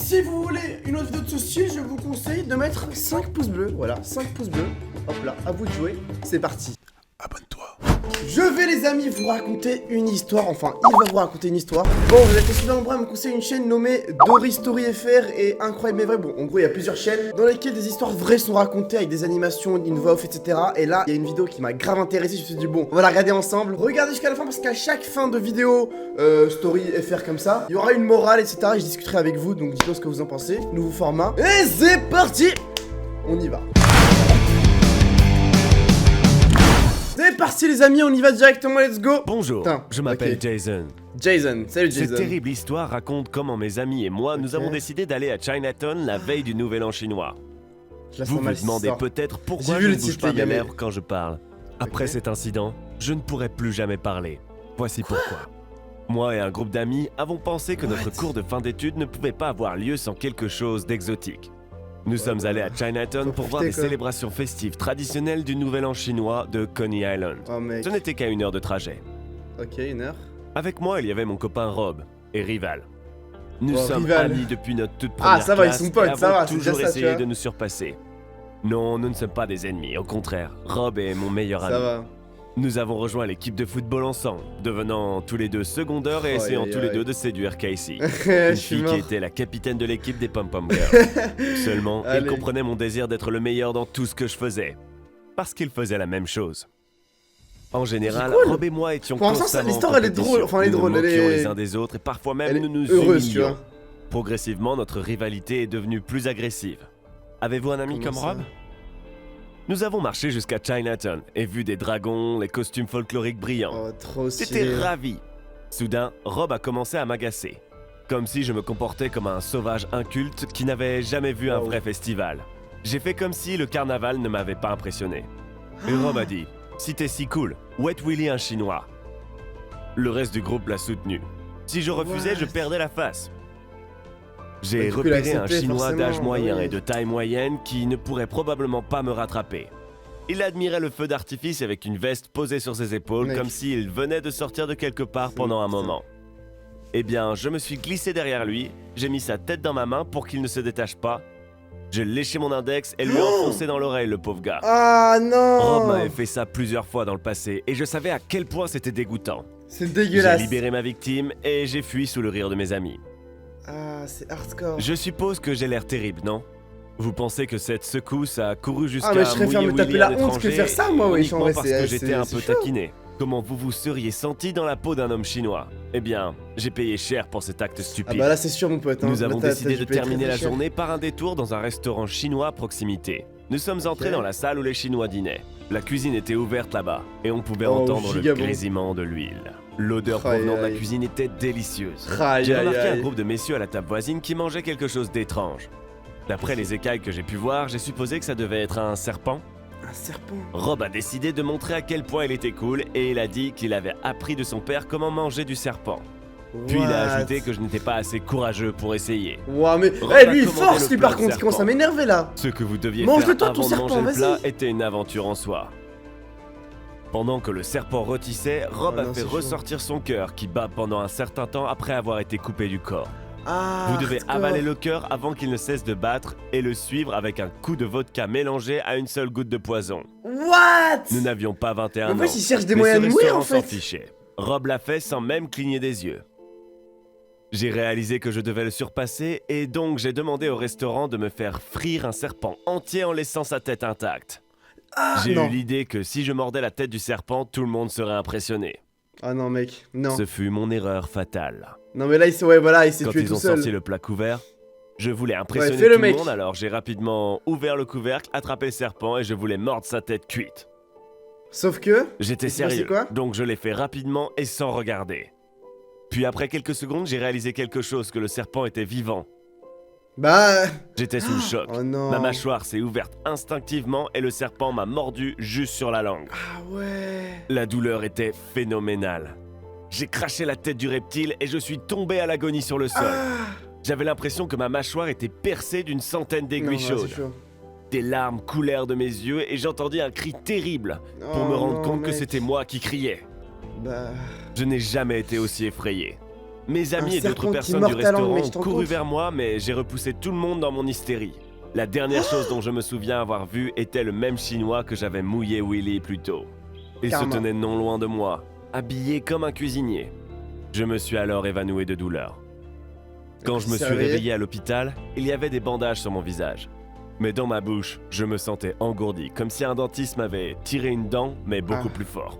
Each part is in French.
Si vous voulez une autre vidéo de ce style, je vous conseille de mettre 5 pouces bleus. Voilà, 5 pouces bleus. Hop là, à vous de jouer. C'est parti. Abonne-toi. Je vais les amis vous raconter une histoire, enfin il va vous raconter une histoire. Bon, vous êtes super nombreux à me conseiller une chaîne nommée Dory Story FR et Incroyable mais vrai. Bon, en gros il y a plusieurs chaînes dans lesquelles des histoires vraies sont racontées avec des animations, une voix off, etc. Et là, il y a une vidéo qui m'a grave intéressé, je me suis dit bon, on va la regarder ensemble. Regardez jusqu'à la fin parce qu'à chaque fin de vidéo Story FR comme ça, il y aura une morale, etc. Et je discuterai avec vous, donc dites-moi ce que vous en pensez. Nouveau format. Et c'est parti. On y va. C'est parti les amis, on y va directement, let's go. Bonjour, Putain, je m'appelle ok. Jason. Jason, salut Jason. Cette terrible histoire raconte comment mes amis et moi nous avons décidé d'aller à Chinatown la veille du Nouvel An chinois. Je la Vous sens mal, vous demandez cette histoire. peut-être pourquoi J'ai je vu ne le bouge titre, pas les gars, mes mais- lèvres quand je parle. Après Ok. cet incident, je ne pourrai plus jamais parler. Voici pourquoi. Moi et un groupe d'amis avons pensé que notre cours de fin d'études ne pouvait pas avoir lieu sans quelque chose d'exotique. Nous sommes allés à Chinatown Faut pour voir profiter, des quoi. célébrations festives traditionnelles du Nouvel An chinois de Coney Island. Oh mec. Ce n'était qu'à 1 heure de trajet. Ok, une heure. Avec moi, il y avait mon copain Rob et Rival. Nous Oh, sommes Rival. amis depuis notre toute première ça va, ils classe sont potes, et ça avons va, c'est déjà toujours ça, tu essayé vois. de nous surpasser. Non, nous ne sommes pas des ennemis, au contraire. Rob est mon meilleur Ça ami. va. Nous avons rejoint l'équipe de football ensemble, devenant tous les deux secondaires et Aïe, essayant aïe, tous les aïe. deux de séduire Casey, Je une suis fille mort. qui était la capitaine de l'équipe des Pom Pom Girls. Seulement, il Allez. comprenait mon désir d'être le meilleur dans tout ce que je faisais, parce qu'il faisait la même chose. En général, C'est cool. Rob et moi étions Pour l'instant, constamment l'histoire, en elle est compétition. drôle, enfin, elle est Nous drôle, nous elle moquions est- les uns des autres et parfois même Elle est nous nous heureuse, tu humilions. vois. Progressivement, notre rivalité est devenue plus agressive. Avez-vous un ami Comment comme ça Rob? Nous avons marché jusqu'à Chinatown et vu des dragons, les costumes folkloriques brillants. Oh, trop J'étais stylé. ravi. Soudain, Rob a commencé à m'agacer. Comme si je me comportais comme un sauvage inculte qui n'avait jamais vu un Wow. vrai festival. J'ai fait comme si le carnaval ne m'avait pas impressionné. Et Rob a dit, si t'es si cool, Wet Willy un chinois. Le reste du groupe l'a soutenu. Si je refusais, What? je perdais la face. J'ai Bah, du coup, il a repéré un accepté, chinois forcément, d'âge moyen oui. et de taille moyenne qui ne pourrait probablement pas me rattraper. Il admirait le feu d'artifice avec une veste posée sur ses épaules Mec. comme s'il venait de sortir de quelque part pendant un Putain. moment. Eh bien, je me suis glissé derrière lui, j'ai mis sa tête dans ma main pour qu'il ne se détache pas. J'ai léché mon index et lui ai enfoncé dans l'oreille le pauvre gars. Ah non. Rob m'avait fait ça plusieurs fois dans le passé et je savais à quel point c'était dégoûtant. C'est J'ai dégueulasse. libéré ma victime et j'ai fui sous le rire de mes amis. Ah, c'est hardcore. Je suppose que j'ai l'air terrible, non? Vous pensez que cette secousse a couru jusqu'à Ah, mais je préfère mouiller me taper Willy la à honte que l'étranger faire ça, moi, oui, uniquement en vrai, parce c'est- que j'étais c'est- un c'est peu chaud. taquiné. Comment vous vous seriez senti dans la peau d'un homme chinois? Eh bien, j'ai payé cher pour cet acte Ah stupide. bah là, c'est sûr, mon pote. hein. Nous Là, avons t'as décidé dû de payer terminer très, la très cher. journée par un détour dans un restaurant chinois à proximité. Nous sommes entrés Ok. dans la salle où les Chinois dînaient. La cuisine était ouverte là-bas et on pouvait Oh, entendre le giga bon. grésillement de l'huile. L'odeur Aïe, provenant de la aïe. cuisine était délicieuse. Aïe, J'ai aïe, remarqué un aïe. groupe de messieurs à la table voisine qui mangeaient quelque chose d'étrange. D'après les écailles que j'ai pu voir, j'ai supposé que ça devait être un serpent. Un serpent. Rob a décidé de montrer à quel point il était cool et il a dit qu'il avait appris de son père comment manger du serpent. Puis il a What? ajouté que je n'étais pas assez courageux pour essayer. Ouah, mais. Rob Eh, a lui, il commandé force, le lui, plat par de contre, il commence à serpent. m'énerver là. Ce que vous deviez Mange-le faire toi, avant ton de manger serpent, le plat vas-y. était une aventure en soi. Pendant que le serpent rôtissait, Rob Oh a non, fait c'est chaud. ressortir son cœur qui bat pendant un certain temps après avoir été coupé du corps. Ah. Vous devez hardcore. avaler le cœur avant qu'il ne cesse de battre et le suivre avec un coup de vodka mélangé à une seule goutte de poison. What? Nous n'avions pas 21 En ans. fait, il cherche des mais moyens ce de mourir en restaurant s'en fait. fichait. Rob l'a fait sans même cligner des yeux. J'ai réalisé que je devais le surpasser et donc j'ai demandé au restaurant de me faire frire un serpent entier en laissant sa tête intacte. Ah, J'ai non. eu l'idée que si je mordais la tête du serpent, tout le monde serait impressionné. Ah non, mec. Non. Ce fut mon erreur fatale. Non, mais là, il s'est. Ouais, voilà, il s'est Quand tué ils tout ont seul. sorti le plat couvert, je voulais impressionner fais-le, tout le mec. monde, alors j'ai rapidement ouvert le couvercle, attrapé le serpent et je voulais mordre sa tête cuite. Sauf que. J'étais Il s'est passé sérieux, quoi donc je l'ai fait rapidement et sans regarder. Puis après quelques secondes, j'ai réalisé quelque chose, que le serpent était vivant. Bah. J'étais sous le choc. Oh non. Ma mâchoire s'est ouverte instinctivement et le serpent m'a mordu juste sur la langue. Ah ouais. La douleur était phénoménale. J'ai craché la tête du reptile et je suis tombé à l'agonie sur le sol. Ah. J'avais l'impression que ma mâchoire était percée d'une centaine d'aiguilles Non, chaudes. c'est chaud. Des larmes coulèrent de mes yeux et j'entendis un cri terrible pour Oh me rendre non, compte que mec. c'était moi qui criais. Bah. Je n'ai jamais été aussi effrayé. Mes amis et d'autres serpent qui personnes mord du ta langue, restaurant mais je ont t'en couru compte. vers moi, mais j'ai repoussé tout le monde dans mon hystérie. La dernière chose dont je me souviens avoir vu était le même chinois que j'avais mouillé Willy plus tôt. Il Karma. se tenait non loin de moi, habillé comme un cuisinier. Je me suis alors évanoui de douleur. Quand je me suis réveillé à l'hôpital, il y avait des bandages sur mon visage. Mais dans ma bouche, je me sentais engourdi, comme si un dentiste m'avait tiré une dent, mais beaucoup plus fort.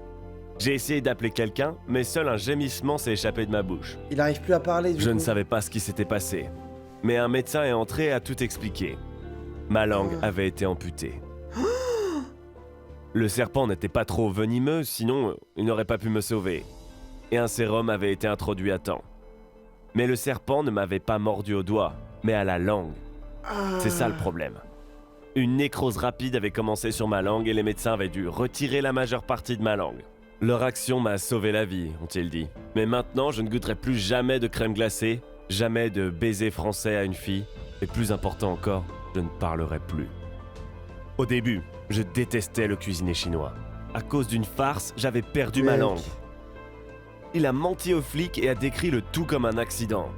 J'ai essayé d'appeler quelqu'un, mais seul un gémissement s'est échappé de ma bouche. Il arrive plus à parler du Je coup. ne savais pas ce qui s'était passé. Mais un médecin est entré et a tout expliqué. Ma langue avait été amputée. Le serpent n'était pas trop venimeux, sinon il n'aurait pas pu me sauver. Et un sérum avait été introduit à temps. Mais le serpent ne m'avait pas mordu au doigt, mais à la langue. C'est ça le problème. Une nécrose rapide avait commencé sur ma langue et les médecins avaient dû retirer la majeure partie de ma langue. Leur action m'a sauvé la vie, ont-ils dit. Mais maintenant, je ne goûterai plus jamais de crème glacée, jamais de baiser français à une fille, et plus important encore, je ne parlerai plus. Au début, je détestais le cuisinier chinois. À cause d'une farce, j'avais perdu ma langue. Il a menti aux flics et a décrit le tout comme un accident.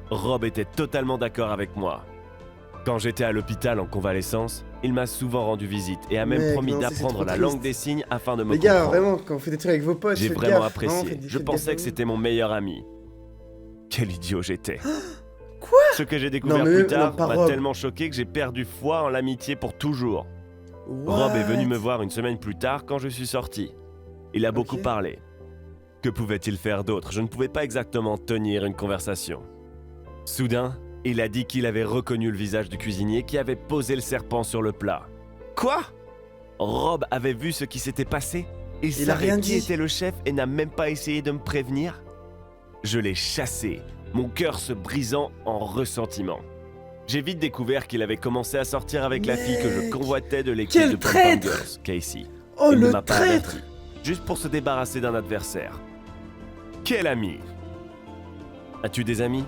Rob était totalement d'accord avec moi. Quand j'étais à l'hôpital en convalescence, il m'a souvent rendu visite et a même promis non, c'est d'apprendre trop la triste. langue des signes afin de me Les gars, comprendre. vraiment, quand vous faites des trucs avec vos potes, J'ai faites vraiment gaffe. apprécié. Vraiment, Je faites pensais gaffe que à c'était mon meilleur ami. Quel idiot j'étais. Quoi? Ce que j'ai découvert Non, mais plus non, tard pas m'a Rob. tellement choqué que j'ai perdu foi en l'amitié pour toujours. vous. Rob est venu What? me voir une semaine plus tard quand je suis sorti. Il a beaucoup parlé. Que pouvait-il faire d'autre? Je ne pouvais pas exactement tenir une conversation. Soudain, il a dit qu'il avait reconnu le visage du cuisinier qui avait posé le serpent sur le plat. Quoi? Rob avait vu ce qui s'était passé? Il a savait rien qui dit. était le chef et n'a même pas essayé de me prévenir? Je l'ai chassé, mon cœur se brisant en ressentiment. J'ai vite découvert qu'il avait commencé à sortir avec la fille que je Mec, convoitais de l'équipe quel de Pom Pom traître! Girls, Casey. Oh, Il ne le m'a pas traître! averti, juste pour se débarrasser d'un adversaire. Quel ami! As-tu des amis?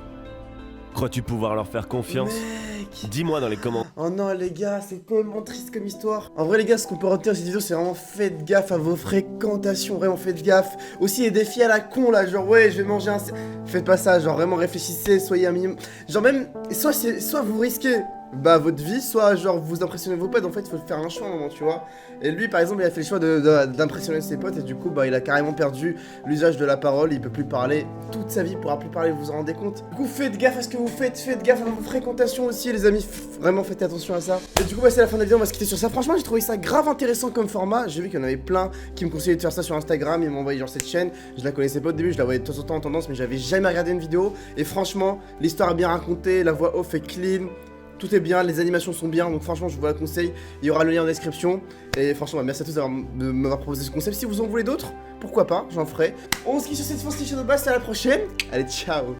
Crois-tu pouvoir leur faire confiance? Mec. Dis-moi dans les commentaires. Oh non les gars, c'est tellement triste comme histoire. En vrai les gars, ce qu'on peut retenir de cette vidéo, c'est vraiment faites gaffe à vos fréquentations, vraiment faites gaffe. Aussi les défis à la con là, genre ouais je vais manger un... Faites pas ça, genre vraiment réfléchissez, soyez un minimum... Genre même, soit vous risquez votre vie, soit genre vous impressionnez vos potes, en fait il faut faire un choix à un moment, tu vois. Et lui par exemple il a fait le choix d'impressionner ses potes et du coup il a carrément perdu l'usage de la parole, il peut plus parler toute sa vie, il pourra plus parler, vous vous en rendez compte. Du coup faites gaffe à ce que vous faites gaffe à vos fréquentations aussi les amis, vraiment faites attention à ça. Et du coup c'est la fin de la vidéo, on va se quitter sur ça. Franchement j'ai trouvé ça grave intéressant comme format, j'ai vu qu'il y en avait plein qui me conseillaient de faire ça sur Instagram, ils m'ont envoyé genre cette chaîne, je la connaissais pas au début, je la voyais de temps en temps en tendance mais j'avais jamais regardé une vidéo. Et franchement l'histoire est bien racontée, la voix off est clean. Tout est bien, les animations sont bien, donc franchement je vous la conseille. Il y aura le lien en description. Et franchement merci à tous de m'avoir proposé ce concept. Si vous en voulez d'autres, pourquoi pas, j'en ferai. On se quitte sur cette fois-ci, Shadow Bass, à la prochaine. Allez, ciao.